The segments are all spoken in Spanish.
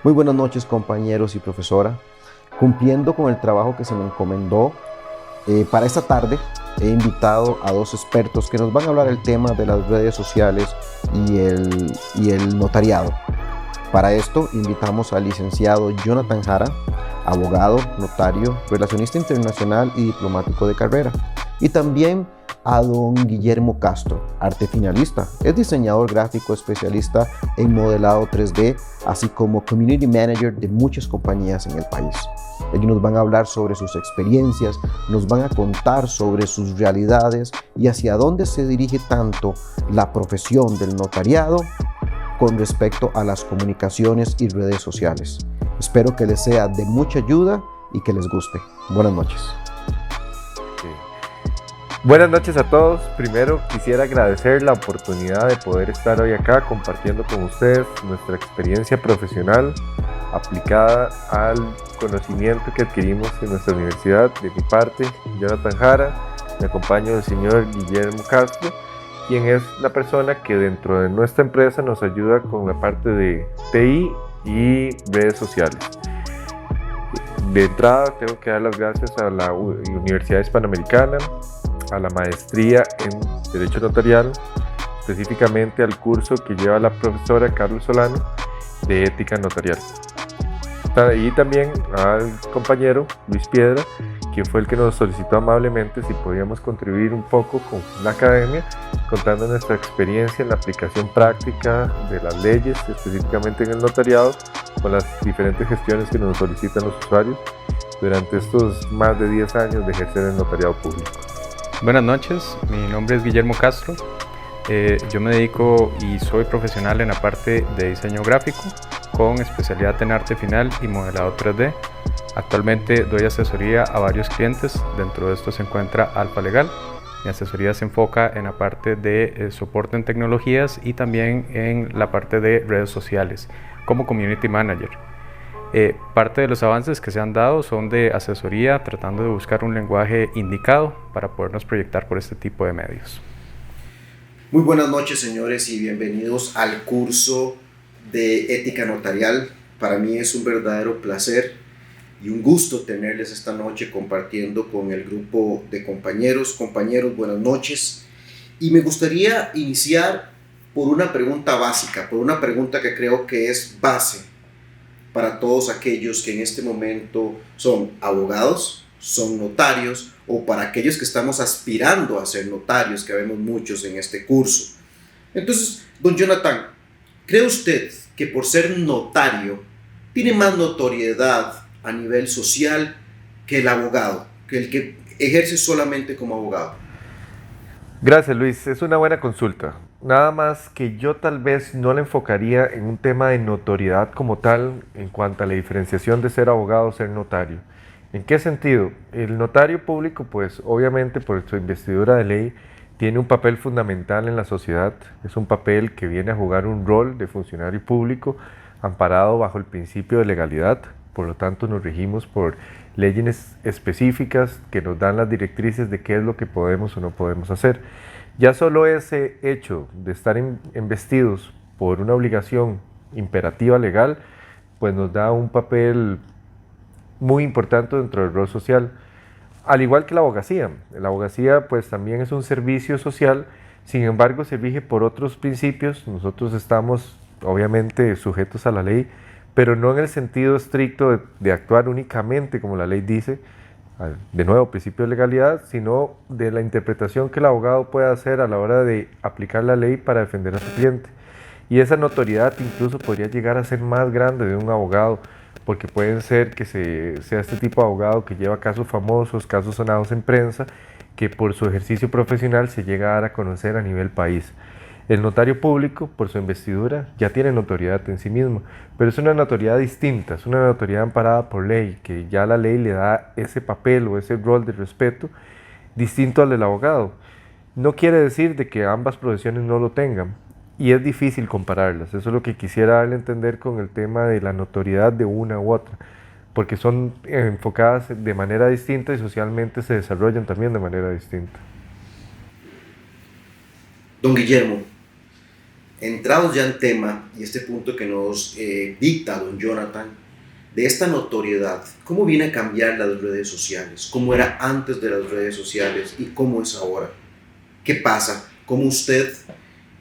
Muy buenas noches, compañeros y profesora. Cumpliendo con el trabajo que se me encomendó, para esta tarde he invitado a dos expertos que nos van a hablar el tema de las redes sociales y el notariado. Para esto invitamos al licenciado Jonathan Jara, abogado, notario, relacionista internacional y diplomático de carrera. Y también a don Guillermo Castro, arte finalista. Es diseñador gráfico especialista en modelado 3D, así como community manager de muchas compañías en el país. Ellos nos van a hablar sobre sus experiencias, nos van a contar sobre sus realidades y hacia dónde se dirige tanto la profesión del notariado con respecto a las comunicaciones y redes sociales. Espero que les sea de mucha ayuda y que les guste. Buenas noches. Buenas noches a todos. Primero quisiera agradecer la oportunidad de poder estar hoy acá compartiendo con ustedes nuestra experiencia profesional aplicada al conocimiento que adquirimos en nuestra universidad. De mi parte, Jonathan Jara, me acompaña el señor Guillermo Castro, quien es la persona que dentro de nuestra empresa nos ayuda con la parte de TI y redes sociales. De entrada tengo que dar las gracias a la Universidad Hispanoamericana, a la maestría en Derecho Notarial, específicamente al curso que lleva la profesora Carlos Solano de Ética Notarial. Y también al compañero Luis Piedra, quien fue el que nos solicitó amablemente si podíamos contribuir un poco con la academia, contando nuestra experiencia en la aplicación práctica de las leyes, específicamente en el notariado, con las diferentes gestiones que nos solicitan los usuarios durante estos más de 10 años de ejercer el notariado público. Buenas noches, mi nombre es Guillermo Castro. Yo me dedico y soy profesional en la parte de diseño gráfico con especialidad en arte final y modelado 3D. Actualmente doy asesoría a varios clientes, dentro de esto se encuentra Alfa Legal. Mi asesoría se enfoca en la parte de soporte en tecnologías y también en la parte de redes sociales como community manager. Parte de los avances que se han dado son de asesoría, tratando de buscar un lenguaje indicado para podernos proyectar por este tipo de medios. Muy buenas noches, señores, y bienvenidos al curso de Ética Notarial. Para mí es un verdadero placer y un gusto tenerles esta noche compartiendo con el grupo de compañeros. Compañeros, buenas noches. Y me gustaría iniciar por una pregunta básica, por una pregunta que creo que es base para todos aquellos que en este momento son abogados, son notarios, o para aquellos que estamos aspirando a ser notarios, que vemos muchos en este curso. Entonces, don Jonathan, ¿cree usted que por ser notario tiene más notoriedad a nivel social que el abogado, que el que ejerce solamente como abogado? Gracias, Luis, es una buena consulta. Nada más que yo tal vez no la enfocaría en un tema de notoriedad como tal en cuanto a la diferenciación de ser abogado o ser notario. ¿En qué sentido? El notario público, pues obviamente por su investidura de ley, tiene un papel fundamental en la sociedad. Es un papel que viene a jugar un rol de funcionario público amparado bajo el principio de legalidad. Por lo tanto, nos regimos por leyes específicas que nos dan las directrices de qué es lo que podemos o no podemos hacer. Ya solo ese hecho de estar investidos por una obligación imperativa legal, pues nos da un papel muy importante dentro del rol social. Al igual que la abogacía pues también es un servicio social, sin embargo se rige por otros principios. Nosotros estamos obviamente sujetos a la ley, pero no en el sentido estricto de actuar únicamente como la ley dice, de nuevo, principio de legalidad, sino de la interpretación que el abogado puede hacer a la hora de aplicar la ley para defender a su cliente. Y esa notoriedad incluso podría llegar a ser más grande de un abogado, porque pueden ser que sea este tipo de abogado que lleva casos famosos, casos sonados en prensa, que por su ejercicio profesional se llega a dar a conocer a nivel país. El notario público, por su investidura, ya tiene notoriedad en sí mismo, pero es una notoriedad distinta, es una notoriedad amparada por ley, que ya la ley le da ese papel o ese rol de respeto distinto al del abogado. No quiere decir de que ambas profesiones no lo tengan, y es difícil compararlas. Eso es lo que quisiera darle a entender con el tema de la notoriedad de una u otra, porque son enfocadas de manera distinta y socialmente se desarrollan también de manera distinta. Don Guillermo, entrados ya en tema, y este punto que nos dicta don Jonathan, de esta notoriedad, ¿cómo viene a cambiar las redes sociales? ¿Cómo era antes de las redes sociales y cómo es ahora? ¿Qué pasa? ¿Cómo usted,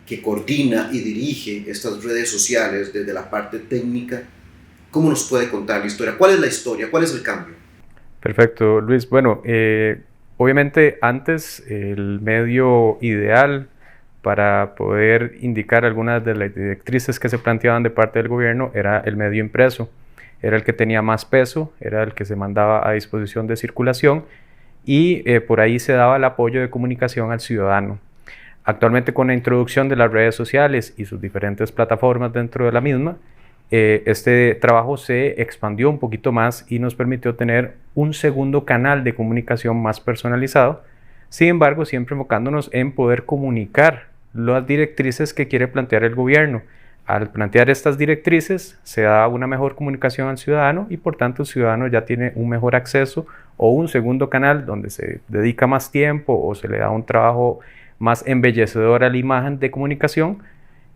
que coordina y dirige estas redes sociales desde la parte técnica, cómo nos puede contar la historia? ¿Cuál es la historia? ¿Cuál es el cambio? Perfecto, Luis. Bueno, obviamente antes el medio ideal para poder indicar algunas de las directrices que se planteaban de parte del gobierno era el medio impreso. Era el que tenía más peso, era el que se mandaba a disposición de circulación y por ahí se daba el apoyo de comunicación al ciudadano. Actualmente, con la introducción de las redes sociales y sus diferentes plataformas dentro de la misma, este trabajo se expandió un poquito más y nos permitió tener un segundo canal de comunicación más personalizado, sin embargo siempre enfocándonos en poder comunicar las directrices que quiere plantear el gobierno. Al plantear estas directrices se da una mejor comunicación al ciudadano y por tanto el ciudadano ya tiene un mejor acceso o un segundo canal donde se dedica más tiempo o se le da un trabajo más embellecedor a la imagen de comunicación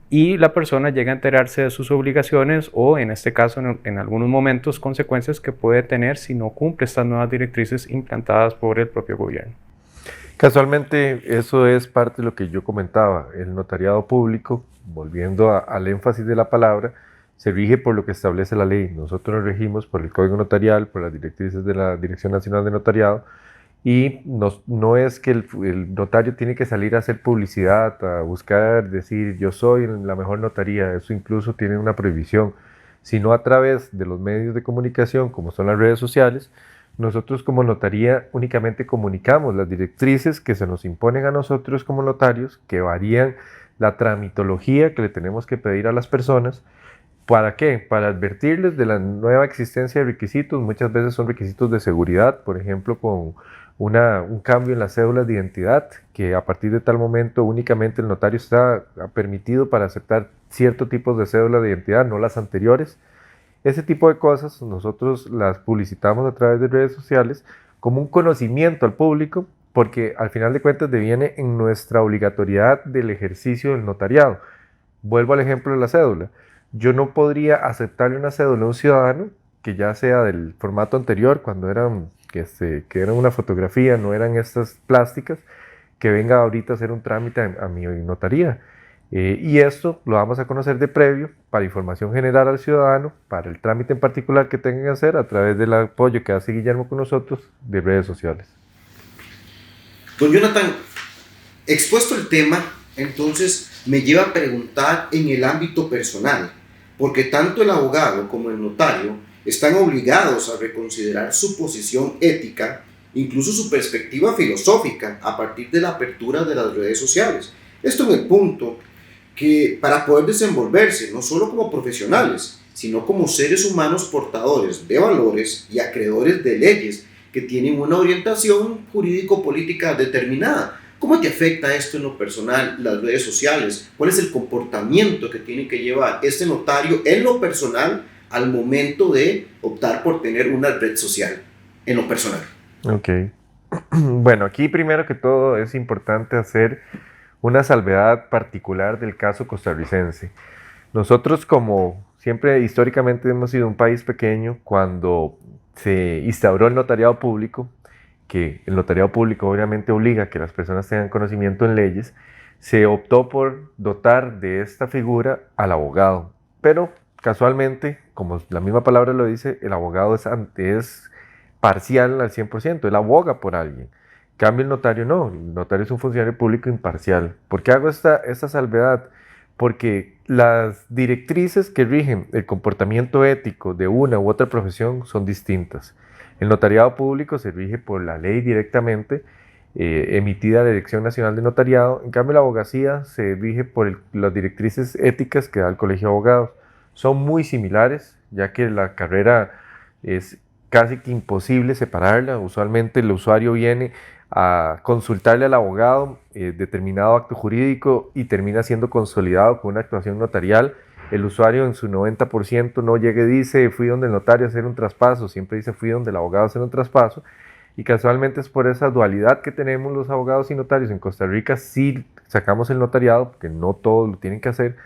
y la persona llega a enterarse de sus obligaciones o en este caso en algunos momentos consecuencias que puede tener si no cumple estas nuevas directrices implantadas por el propio gobierno. Casualmente, eso es parte de lo que yo comentaba. El notariado público, volviendo al énfasis de la palabra, se rige por lo que establece la ley. Nosotros nos regimos por el Código Notarial, por las directrices de la Dirección Nacional de Notariado, y no es que el notario tiene que salir a hacer publicidad, a buscar, decir yo soy la mejor notaría, eso incluso tiene una prohibición, sino a través de los medios de comunicación, como son las redes sociales. Nosotros como notaría únicamente comunicamos las directrices que se nos imponen a nosotros como notarios, que varían la tramitología que le tenemos que pedir a las personas. ¿Para qué? Para advertirles de la nueva existencia de requisitos. Muchas veces son requisitos de seguridad, por ejemplo, con un cambio en las cédulas de identidad, que a partir de tal momento únicamente el notario está permitido para aceptar ciertos tipos de cédulas de identidad, no las anteriores. Ese tipo de cosas nosotros las publicitamos a través de redes sociales como un conocimiento al público, porque al final de cuentas deviene en nuestra obligatoriedad del ejercicio del notariado. Vuelvo al ejemplo de la cédula. Yo no podría aceptarle una cédula a un ciudadano que ya sea del formato anterior, cuando que eran una fotografía, no eran estas plásticas, que venga ahorita a hacer un trámite a mi notaría. Y esto lo vamos a conocer de previo para información general al ciudadano, para el trámite en particular que tengan que hacer a través del apoyo que hace Guillermo con nosotros de redes sociales. Don Jonathan, expuesto el tema, entonces me lleva a preguntar en el ámbito personal, porque tanto el abogado como el notario están obligados a reconsiderar su posición ética, incluso su perspectiva filosófica, a partir de la apertura de las redes sociales. Esto en el punto que para poder desenvolverse, no solo como profesionales, sino como seres humanos portadores de valores y acreedores de leyes que tienen una orientación jurídico-política determinada. ¿Cómo te afecta esto en lo personal, las redes sociales? ¿Cuál es el comportamiento que tiene que llevar este notario en lo personal al momento de optar por tener una red social en lo personal? Ok. Bueno, aquí primero que todo es importante hacer una salvedad particular del caso costarricense. Nosotros, como siempre históricamente hemos sido un país pequeño, cuando se instauró el notariado público, que el notariado público obviamente obliga a que las personas tengan conocimiento en leyes, se optó por dotar de esta figura al abogado. Pero casualmente, como la misma palabra lo dice, el abogado es parcial al 100%, él aboga por alguien. En cambio, el notario no, el notario es un funcionario público imparcial. ¿Por qué hago esta salvedad? Porque las directrices que rigen el comportamiento ético de una u otra profesión son distintas. El notariado público se rige por la ley directamente, emitida a la Dirección Nacional de Notariado. En cambio, la abogacía se rige por las directrices éticas que da el Colegio de Abogados. Son muy similares, ya que la carrera es casi que imposible separarla. Usualmente el usuario viene a consultarle al abogado determinado acto jurídico y termina siendo consolidado con una actuación notarial. El usuario en su 90% no llega y dice fui donde el notario a hacer un traspaso, siempre dice fui donde el abogado a hacer un traspaso, y casualmente es por esa dualidad que tenemos los abogados y notarios en Costa Rica. Sí sacamos el notariado, porque no todos lo tienen que hacer,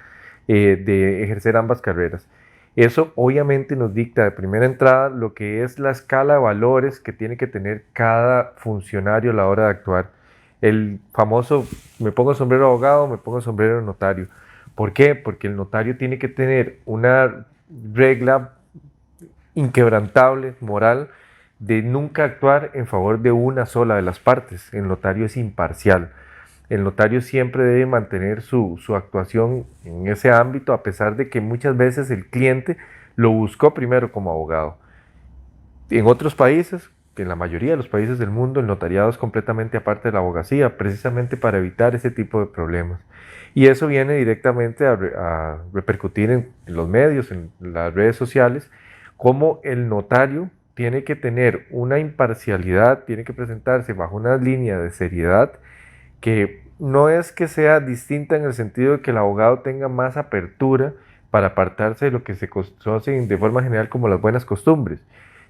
de ejercer ambas carreras. Eso obviamente nos dicta de primera entrada lo que es la escala de valores que tiene que tener cada funcionario a la hora de actuar. El famoso, me pongo el sombrero de abogado, me pongo el sombrero de notario. ¿Por qué? Porque el notario tiene que tener una regla inquebrantable, moral, de nunca actuar en favor de una sola de las partes. El notario es imparcial. El notario siempre debe mantener su actuación en ese ámbito, a pesar de que muchas veces el cliente lo buscó primero como abogado. En otros países, en la mayoría de los países del mundo, el notariado es completamente aparte de la abogacía, precisamente para evitar ese tipo de problemas. Y eso viene directamente a repercutir en los medios, en las redes sociales, cómo el notario tiene que tener una imparcialidad, tiene que presentarse bajo una línea de seriedad que no es que sea distinta en el sentido de que el abogado tenga más apertura para apartarse de lo que se conocen de forma general como las buenas costumbres,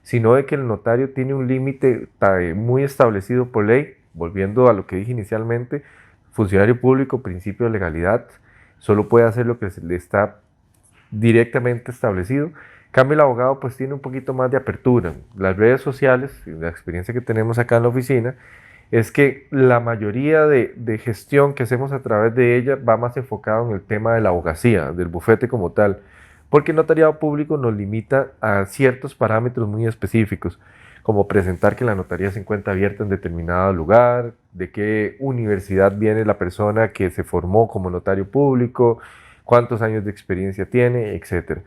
sino de que el notario tiene un límite muy establecido por ley. Volviendo a lo que dije inicialmente, funcionario público, principio de legalidad, solo puede hacer lo que le está directamente establecido. En cambio, el abogado pues tiene un poquito más de apertura. Las redes sociales, la experiencia que tenemos acá en la oficina, es que la mayoría de gestión que hacemos a través de ella va más enfocado en el tema de la abogacía, del bufete como tal, porque el notariado público nos limita a ciertos parámetros muy específicos, como presentar que la notaría se encuentra abierta en determinado lugar, de qué universidad viene la persona que se formó como notario público, cuántos años de experiencia tiene, etc.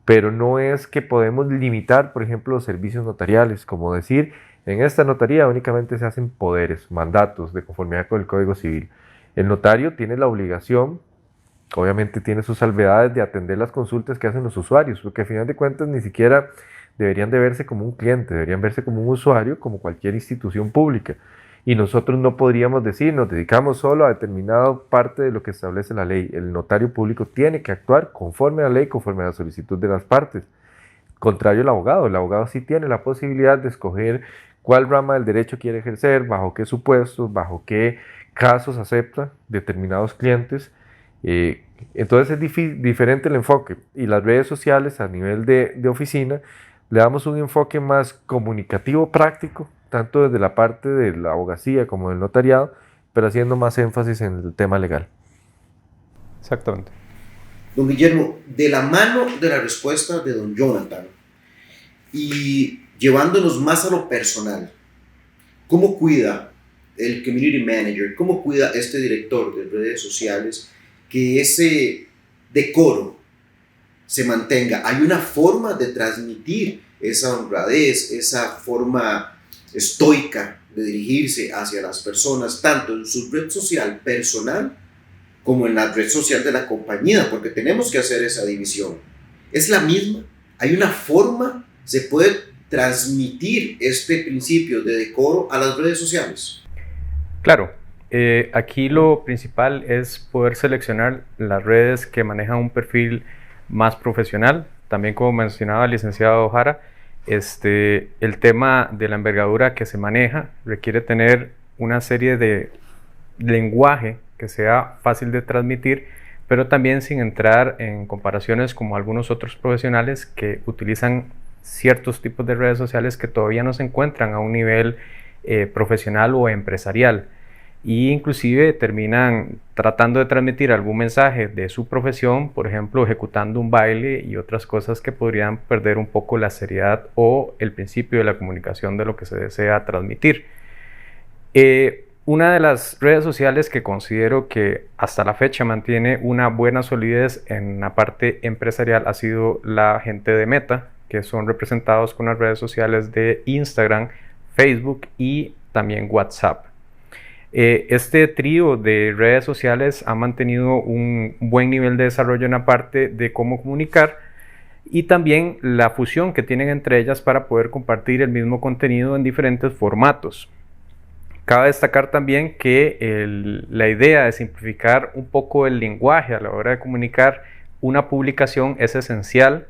Pero no es que podemos limitar, por ejemplo, los servicios notariales, como decir, en esta notaría únicamente se hacen poderes, mandatos de conformidad con el Código Civil. El notario tiene la obligación, obviamente tiene sus salvedades, de atender las consultas que hacen los usuarios, porque al final de cuentas ni siquiera deberían de verse como un cliente, deberían verse como un usuario, como cualquier institución pública. Y nosotros no podríamos decir, nos dedicamos solo a determinada parte de lo que establece la ley. El notario público tiene que actuar conforme a la ley, conforme a la solicitud de las partes. Contrario al abogado, el abogado sí tiene la posibilidad de escoger cuál rama del derecho quiere ejercer, bajo qué supuestos, bajo qué casos acepta determinados clientes. Entonces es diferente el enfoque, y las redes sociales a nivel de oficina le damos un enfoque más comunicativo, práctico, tanto desde la parte de la abogacía como del notariado, pero haciendo más énfasis en el tema legal. Exactamente. Don Guillermo, de la mano de la respuesta de don Jonathan y llevándonos más a lo personal, ¿cómo cuida el community manager, cómo cuida este director de redes sociales que ese decoro se mantenga? ¿Hay una forma de transmitir esa honradez, esa forma estoica de dirigirse hacia las personas, tanto en su red social personal como en la red social de la compañía? Porque tenemos que hacer esa división. ¿Es la misma? ¿Hay una forma? ¿Se puede transmitir este principio de decoro a las redes sociales? Claro, aquí lo principal es poder seleccionar las redes que manejan un perfil más profesional. También, como mencionaba el licenciado Jara, el tema de la envergadura que se maneja requiere tener una serie de lenguaje que sea fácil de transmitir, pero también sin entrar en comparaciones como algunos otros profesionales que utilizan ciertos tipos de redes sociales que todavía no se encuentran a un nivel profesional o empresarial, e inclusive terminan tratando de transmitir algún mensaje de su profesión, por ejemplo ejecutando un baile y otras cosas que podrían perder un poco la seriedad o el principio de la comunicación de lo que se desea transmitir. Una de las redes sociales que considero que hasta la fecha mantiene una buena solidez en la parte empresarial ha sido la gente de Meta, que son representados con las redes sociales de Instagram, Facebook y también WhatsApp. Este trío de redes sociales ha mantenido un buen nivel de desarrollo en la parte de cómo comunicar y también la fusión que tienen entre ellas para poder compartir el mismo contenido en diferentes formatos. Cabe destacar también que la idea de simplificar un poco el lenguaje a la hora de comunicar una publicación es esencial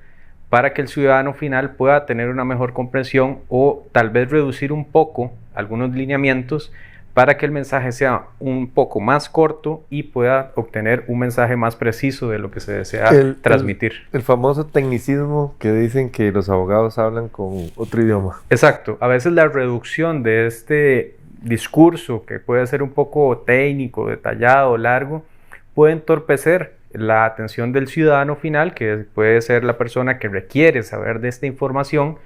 para que el ciudadano final pueda tener una mejor comprensión o tal vez reducir un poco algunos lineamientos para que el mensaje sea un poco más corto y pueda obtener un mensaje más preciso de lo que se desea transmitir. El famoso tecnicismo que dicen que los abogados hablan con otro idioma. Exacto. A veces la reducción de este discurso, que puede ser un poco técnico, detallado, largo, puede entorpecer la atención del ciudadano final, que puede ser la persona que requiere saber de esta información.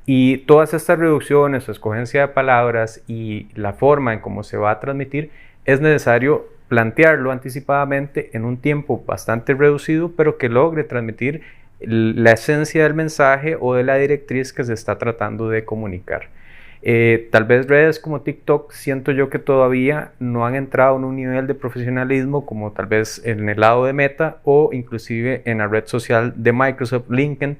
Y todas estas reducciones o escogencia de palabras y la forma en cómo se va a transmitir, es necesario plantearlo anticipadamente en un tiempo bastante reducido, pero que logre transmitir la esencia del mensaje o de la directriz que se está tratando de comunicar. Tal vez redes como TikTok, siento yo que todavía no han entrado en un nivel de profesionalismo como tal vez en el lado de Meta o inclusive en la red social de Microsoft, LinkedIn,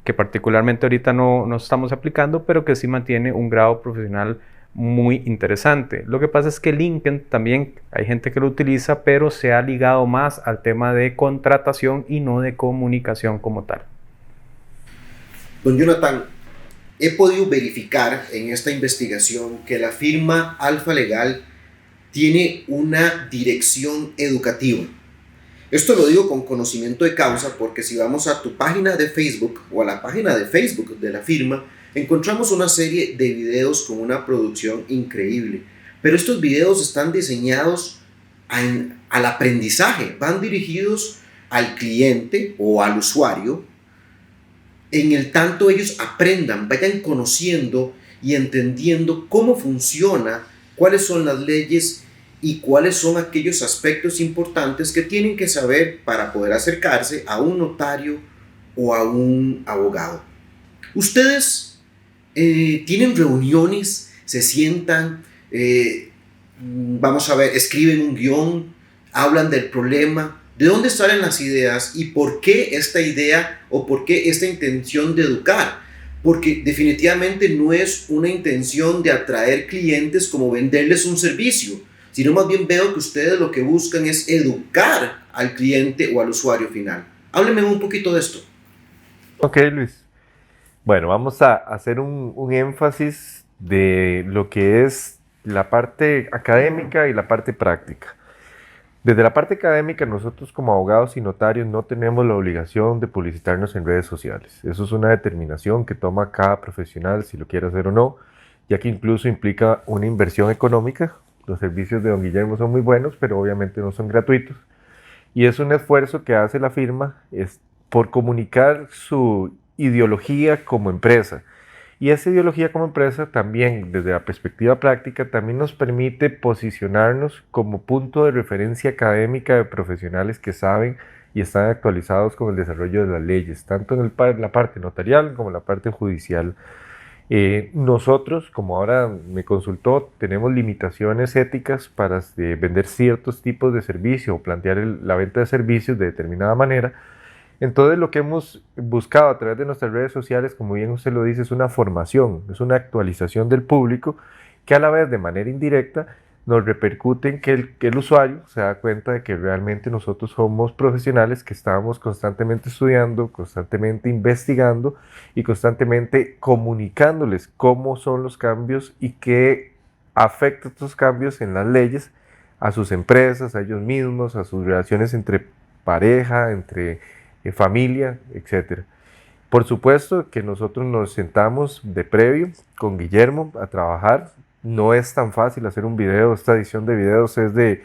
que particularmente ahorita no estamos aplicando, pero que sí mantiene un grado profesional muy interesante. Lo que pasa es que LinkedIn también hay gente que lo utiliza, pero se ha ligado más al tema de contratación y no de comunicación como tal. Don Jonathan, he podido verificar en esta investigación que la firma Alfa Legal tiene una dirección educativa. Esto lo digo con conocimiento de causa porque si vamos a tu página de Facebook o a la página de Facebook de la firma, encontramos una serie de videos con una producción increíble. Pero estos videos están diseñados al aprendizaje, van dirigidos al cliente o al usuario, en el tanto ellos aprendan, vayan conociendo y entendiendo cómo funciona, cuáles son las leyes y cuáles son aquellos aspectos importantes que tienen que saber para poder acercarse a un notario o a un abogado. Ustedes tienen reuniones, se sientan, vamos a ver, escriben un guión, hablan del problema, de dónde salen las ideas y por qué esta idea o por qué esta intención de educar. Porque definitivamente no es una intención de atraer clientes como venderles un servicio, sino más bien veo que ustedes lo que buscan es educar al cliente o al usuario final. Háblenme un poquito de esto. Ok, Luis. Bueno, vamos a hacer un énfasis de lo que es la parte académica y la parte práctica. Desde la parte académica, nosotros como abogados y notarios no tenemos la obligación de publicitarnos en redes sociales. Eso es una determinación que toma cada profesional si lo quiere hacer o no, ya que incluso implica una inversión económica. Los servicios de don Guillermo son muy buenos, pero obviamente no son gratuitos. Y es un esfuerzo que hace la firma por comunicar su ideología como empresa. Y esa ideología como empresa también, desde la perspectiva práctica, también nos permite posicionarnos como punto de referencia académica de profesionales que saben y están actualizados con el desarrollo de las leyes, tanto en la parte notarial como en la parte judicial. Nosotros, como ahora me consultó, tenemos limitaciones éticas para vender ciertos tipos de servicio o plantear la venta de servicios de determinada manera. Entonces lo que hemos buscado a través de nuestras redes sociales, como bien usted lo dice, es una formación, es una actualización del público que a la vez de manera indirecta nos repercute en que el usuario se da cuenta de que realmente nosotros somos profesionales que estamos constantemente estudiando, constantemente investigando y constantemente comunicándoles cómo son los cambios y qué afecta estos cambios en las leyes a sus empresas, a ellos mismos, a sus relaciones entre pareja, entre familia, etc. Por supuesto que nosotros nos sentamos de previo con Guillermo a trabajar. No es tan fácil hacer un video, esta edición de videos es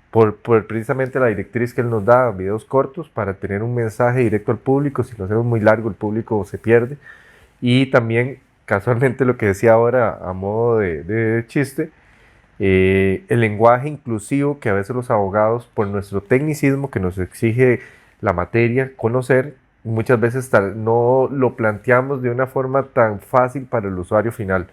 por precisamente la directriz que él nos da, videos cortos para tener un mensaje directo al público. Si lo hacemos muy largo el público se pierde. Y también casualmente lo que decía ahora a modo de chiste, el lenguaje inclusivo que a veces los abogados por nuestro tecnicismo que nos exige la materia, conocer, muchas veces no lo planteamos de una forma tan fácil para el usuario final.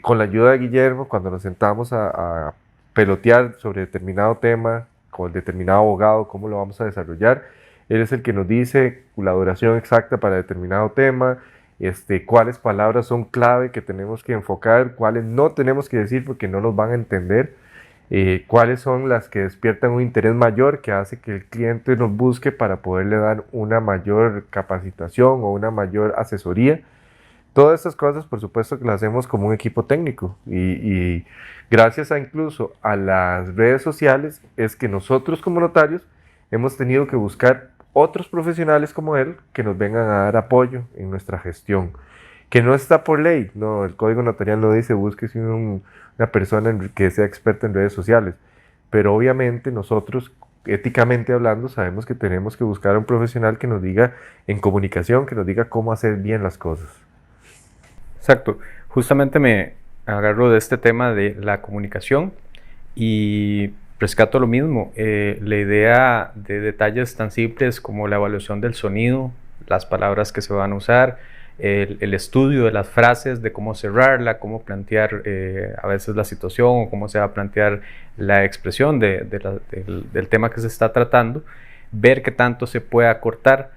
Con la ayuda de Guillermo, cuando nos sentamos a pelotear sobre determinado tema, con determinado abogado, cómo lo vamos a desarrollar, él es el que nos dice la duración exacta para determinado tema, cuáles palabras son clave que tenemos que enfocar, cuáles no tenemos que decir porque no nos van a entender. Cuáles son las que despiertan un interés mayor que hace que el cliente nos busque para poderle dar una mayor capacitación o una mayor asesoría. Todas estas cosas, por supuesto, que las hacemos como un equipo técnico y gracias a incluso a las redes sociales es que nosotros como notarios hemos tenido que buscar otros profesionales como él que nos vengan a dar apoyo en nuestra gestión, que no está por ley, no, el Código Notarial no dice búsquese una persona que sea experta en redes sociales, pero obviamente nosotros, éticamente hablando, sabemos que tenemos que buscar a un profesional que nos diga en comunicación, que nos diga cómo hacer bien las cosas. Exacto, justamente me agarro de este tema de la comunicación y rescato lo mismo, la idea de detalles tan simples como la evaluación del sonido, las palabras que se van a usar, el estudio de las frases, de cómo cerrarla, cómo plantear a veces la situación o cómo se va a plantear la expresión del tema que se está tratando, ver qué tanto se puede acortar.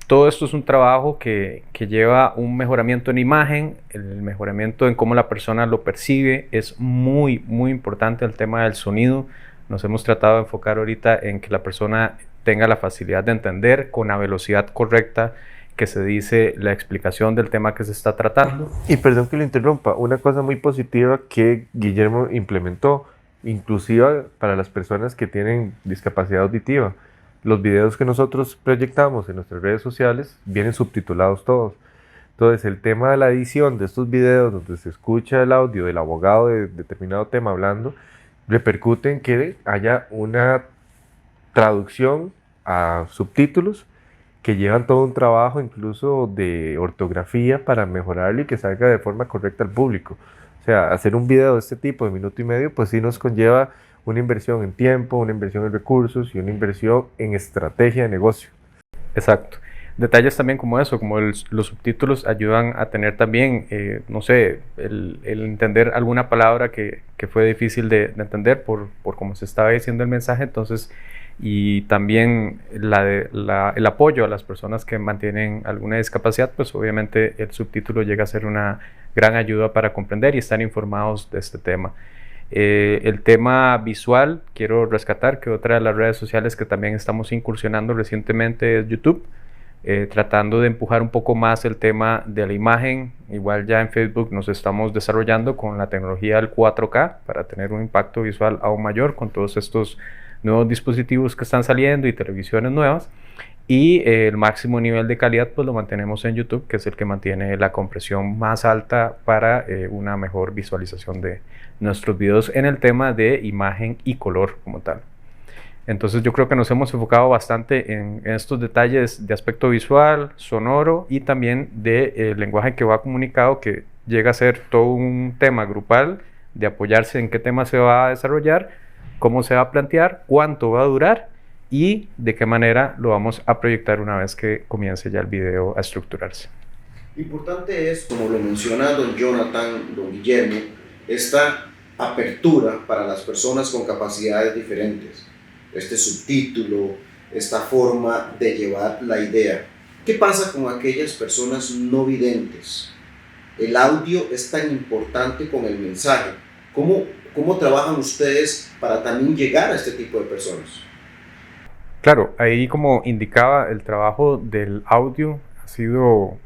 Todo esto es un trabajo que lleva un mejoramiento en imagen, el mejoramiento en cómo la persona lo percibe. Es muy, muy importante el tema del sonido. Nos hemos tratado de enfocar ahorita en que la persona tenga la facilidad de entender con la velocidad correcta que se dice la explicación del tema que se está tratando. Y perdón que lo interrumpa, una cosa muy positiva que Guillermo implementó, inclusive para las personas que tienen discapacidad auditiva. Los videos que nosotros proyectamos en nuestras redes sociales vienen subtitulados todos. Entonces, el tema de la edición de estos videos, donde se escucha el audio del abogado de determinado tema hablando, repercute en que haya una traducción a subtítulos que llevan todo un trabajo incluso de ortografía para mejorarlo y que salga de forma correcta al público. O sea, hacer un video de este tipo de 1.5 minutos, pues sí nos conlleva una inversión en tiempo, una inversión en recursos y una inversión en estrategia de negocio. Exacto. Detalles también como eso, como los subtítulos ayudan a tener también, no sé, el entender alguna palabra que fue difícil de entender por cómo se estaba diciendo el mensaje. Entonces, y también el apoyo a las personas que mantienen alguna discapacidad, pues obviamente el subtítulo llega a ser una gran ayuda para comprender y estar informados de este tema. El tema visual, quiero rescatar que otra de las redes sociales que también estamos incursionando recientemente es YouTube, tratando de empujar un poco más el tema de la imagen. Igual ya en Facebook nos estamos desarrollando con la tecnología del 4K para tener un impacto visual aún mayor con todos estos nuevos dispositivos que están saliendo y televisiones nuevas. Y el máximo nivel de calidad pues lo mantenemos en YouTube, que es el que mantiene la compresión más alta para una mejor visualización de nuestros videos en el tema de imagen y color como tal. Entonces yo creo que nos hemos enfocado bastante en estos detalles de aspecto visual, sonoro y también de lenguaje que va comunicado, que llega a ser todo un tema grupal de apoyarse en qué tema se va a desarrollar, cómo se va a plantear, cuánto va a durar y de qué manera lo vamos a proyectar una vez que comience ya el video a estructurarse. Importante es, como lo menciona don Jonathan, don Guillermo, esta apertura para las personas con capacidades diferentes, este subtítulo, esta forma de llevar la idea. ¿Qué pasa con aquellas personas no videntes? El audio es tan importante con el mensaje. ¿Cómo trabajan ustedes para también llegar a este tipo de personas? Claro, ahí como indicaba, el trabajo del audio ha sido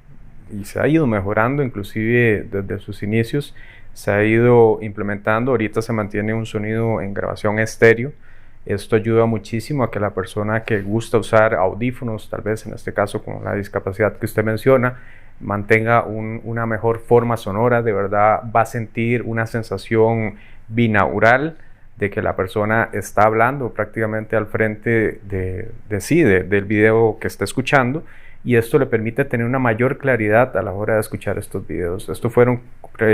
y se ha ido mejorando, inclusive desde sus inicios se ha ido implementando. Ahorita se mantiene un sonido en grabación estéreo. Esto ayuda muchísimo a que la persona que gusta usar audífonos, tal vez en este caso con la discapacidad que usted menciona, mantenga una mejor forma sonora. De verdad va a sentir una sensación binaural de que la persona está hablando prácticamente al frente del video que está escuchando, y esto le permite tener una mayor claridad a la hora de escuchar estos videos. Estos fueron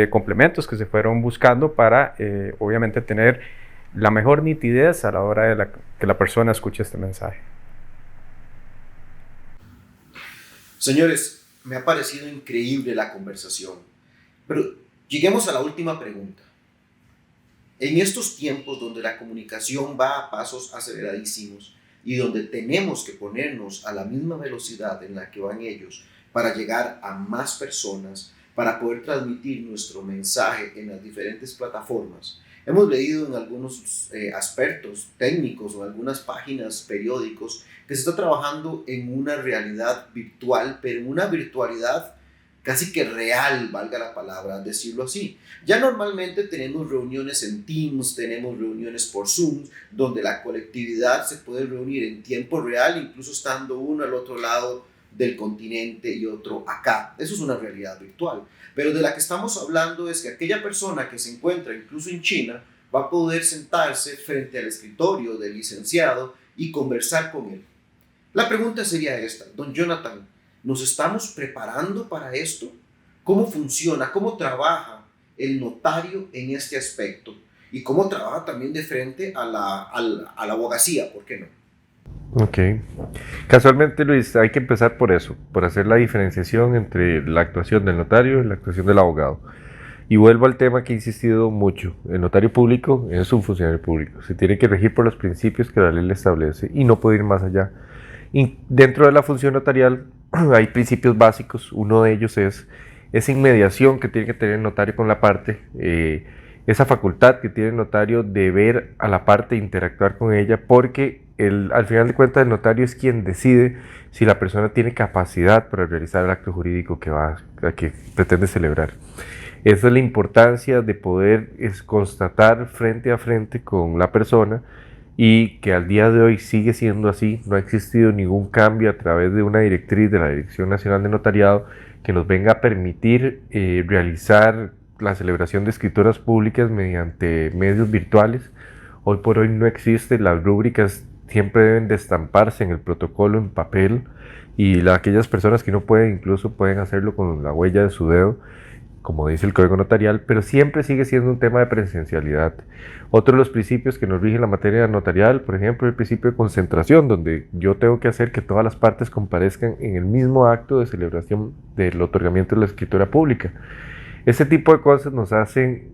complementos que se fueron buscando para obviamente tener la mejor nitidez a la hora de que la persona escuche este mensaje. Señores, me ha parecido increíble la conversación, pero lleguemos a la última pregunta. En estos tiempos donde la comunicación va a pasos aceleradísimos y donde tenemos que ponernos a la misma velocidad en la que van ellos para llegar a más personas, para poder transmitir nuestro mensaje en las diferentes plataformas, hemos leído en algunos aspectos técnicos o en algunas páginas periódicos que se está trabajando en una realidad virtual, pero en una virtualidad casi que real, valga la palabra, decirlo así. Ya normalmente tenemos reuniones en Teams, tenemos reuniones por Zoom, donde la colectividad se puede reunir en tiempo real, incluso estando uno al otro lado del continente y otro acá. Eso es una realidad virtual. Pero de la que estamos hablando es que aquella persona que se encuentra incluso en China va a poder sentarse frente al escritorio del licenciado y conversar con él. La pregunta sería esta, don Jonathan, ¿nos estamos preparando para esto? ¿Cómo funciona? ¿Cómo trabaja el notario en este aspecto? ¿Y cómo trabaja también de frente a la abogacía? ¿Por qué no? Ok. Casualmente, Luis, hay que empezar por eso, por hacer la diferenciación entre la actuación del notario y la actuación del abogado. Y vuelvo al tema que he insistido mucho. El notario público es un funcionario público. Se tiene que regir por los principios que la ley le establece y no puede ir más allá. Y dentro de la función notarial hay principios básicos. Uno de ellos es esa inmediación que tiene que tener el notario con la parte, esa facultad que tiene el notario de ver a la parte e interactuar con ella, porque al final de cuentas el notario es quien decide si la persona tiene capacidad para realizar el acto jurídico que pretende celebrar. Esa es la importancia de poder constatar frente a frente con la persona, y que al día de hoy sigue siendo así. No ha existido ningún cambio a través de una directriz de la Dirección Nacional de Notariado que nos venga a permitir realizar la celebración de escrituras públicas mediante medios virtuales. Hoy por hoy no existe. Las rúbricas siempre deben de estamparse en el protocolo en papel, y aquellas personas que no pueden, incluso pueden hacerlo con la huella de su dedo, como dice el Código Notarial, pero siempre sigue siendo un tema de presencialidad. Otro de los principios que nos rigen la materia notarial, por ejemplo, el principio de concentración, donde yo tengo que hacer que todas las partes comparezcan en el mismo acto de celebración del otorgamiento de la escritura pública. Ese tipo de cosas nos hacen,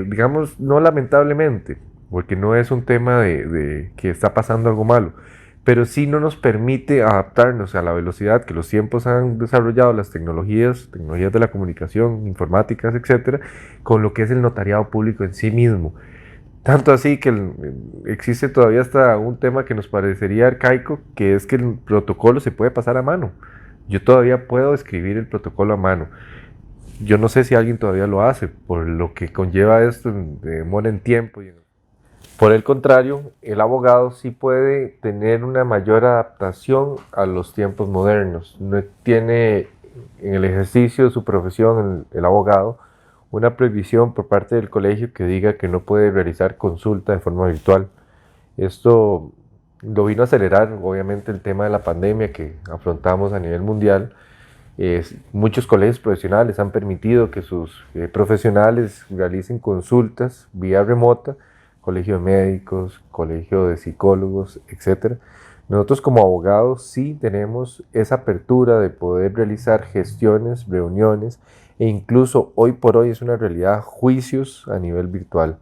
digamos, no lamentablemente, porque no es un tema de que está pasando algo malo, pero sí no nos permite adaptarnos a la velocidad que los tiempos han desarrollado las tecnologías de la comunicación, informáticas, etcétera, con lo que es el notariado público en sí mismo. Tanto así que existe todavía hasta un tema que nos parecería arcaico, que es que el protocolo se puede pasar a mano. Yo todavía puedo escribir el protocolo a mano. Yo no sé si alguien todavía lo hace, por lo que conlleva esto de demora en tiempo. Por el contrario, el abogado sí puede tener una mayor adaptación a los tiempos modernos. No tiene en el ejercicio de su profesión el abogado una prohibición por parte del colegio que diga que no puede realizar consulta de forma virtual. Esto lo vino a acelerar, obviamente, el tema de la pandemia que afrontamos a nivel mundial. Muchos colegios profesionales han permitido que sus profesionales realicen consultas vía remota, colegio de médicos, colegio de psicólogos, etc. Nosotros como abogados sí tenemos esa apertura de poder realizar gestiones, reuniones, e incluso hoy por hoy es una realidad juicios a nivel virtual.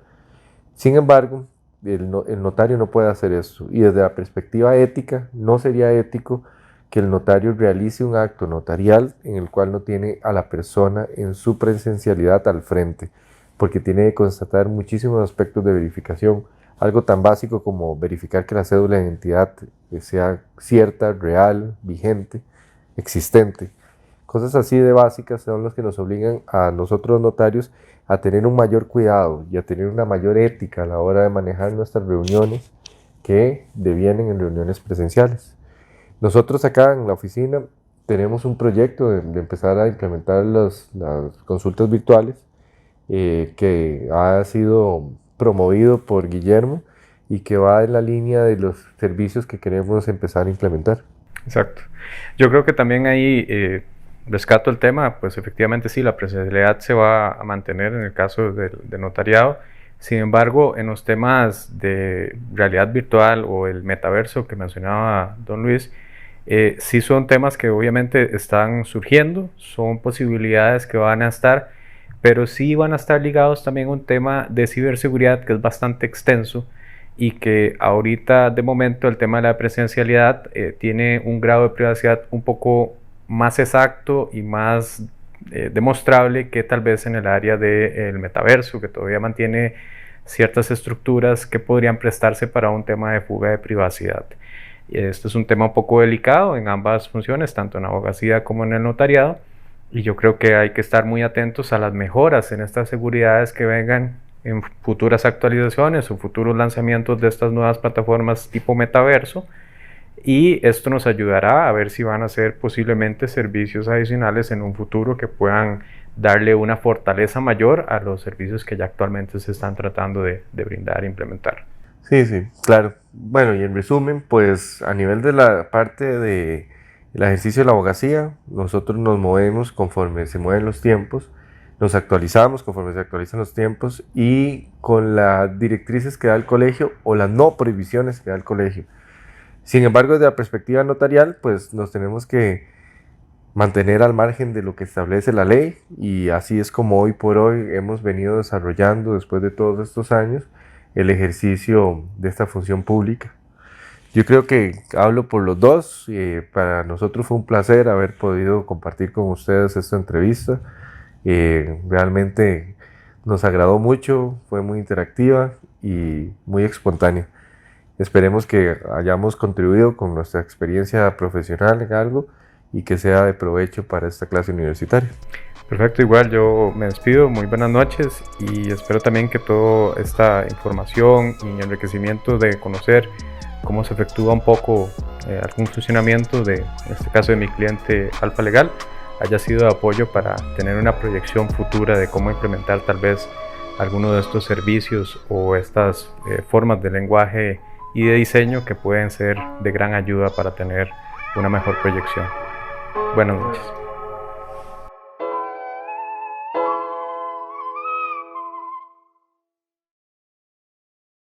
Sin embargo, el notario no puede hacer eso, y desde la perspectiva ética no sería ético que el notario realice un acto notarial en el cual no tiene a la persona en su presencialidad al frente, porque tiene que constatar muchísimos aspectos de verificación, algo tan básico como verificar que la cédula de identidad sea cierta, real, vigente, existente. Cosas así de básicas son las que nos obligan a nosotros notarios a tener un mayor cuidado y a tener una mayor ética a la hora de manejar nuestras reuniones que devienen en reuniones presenciales. Nosotros acá en la oficina tenemos un proyecto de empezar a implementar las consultas virtuales, que ha sido promovido por Guillermo y que va en la línea de los servicios que queremos empezar a implementar. Exacto. Yo creo que también ahí rescato el tema, pues efectivamente sí, la presencialidad se va a mantener en el caso del notariado. Sin embargo, en los temas de realidad virtual o el metaverso que mencionaba don Luis, sí son temas que obviamente están surgiendo, son posibilidades que van a estar, pero sí van a estar ligados también a un tema de ciberseguridad que es bastante extenso, y que ahorita de momento el tema de la presencialidad tiene un grado de privacidad un poco más exacto y más demostrable que tal vez en el área del metaverso, que todavía mantiene ciertas estructuras que podrían prestarse para un tema de fuga de privacidad. Esto es un tema un poco delicado en ambas funciones, tanto en la abogacía como en el notariado, y yo creo que hay que estar muy atentos a las mejoras en estas seguridades que vengan en futuras actualizaciones o futuros lanzamientos de estas nuevas plataformas tipo metaverso, y esto nos ayudará a ver si van a ser posiblemente servicios adicionales en un futuro que puedan darle una fortaleza mayor a los servicios que ya actualmente se están tratando de brindar e implementar. Sí, sí, claro. Bueno, y en resumen, pues a nivel de la parte del ejercicio de la abogacía, nosotros nos movemos conforme se mueven los tiempos, nos actualizamos conforme se actualizan los tiempos y con las directrices que da el colegio o las no prohibiciones que da el colegio. Sin embargo, desde la perspectiva notarial, pues nos tenemos que mantener al margen de lo que establece la ley, y así es como hoy por hoy hemos venido desarrollando, después de todos estos años, el ejercicio de esta función pública. Yo creo que hablo por los dos. Para nosotros fue un placer haber podido compartir con ustedes esta entrevista. Realmente nos agradó mucho, fue muy interactiva y muy espontánea. Esperemos que hayamos contribuido con nuestra experiencia profesional en algo y que sea de provecho para esta clase universitaria. Perfecto, igual yo me despido, muy buenas noches, y espero también que toda esta información y enriquecimiento de conocer cómo se efectúa un poco algún funcionamiento de, en este caso de mi cliente Alfa Legal, haya sido de apoyo para tener una proyección futura de cómo implementar tal vez alguno de estos servicios o estas formas de lenguaje y de diseño que pueden ser de gran ayuda para tener una mejor proyección. Buenas noches.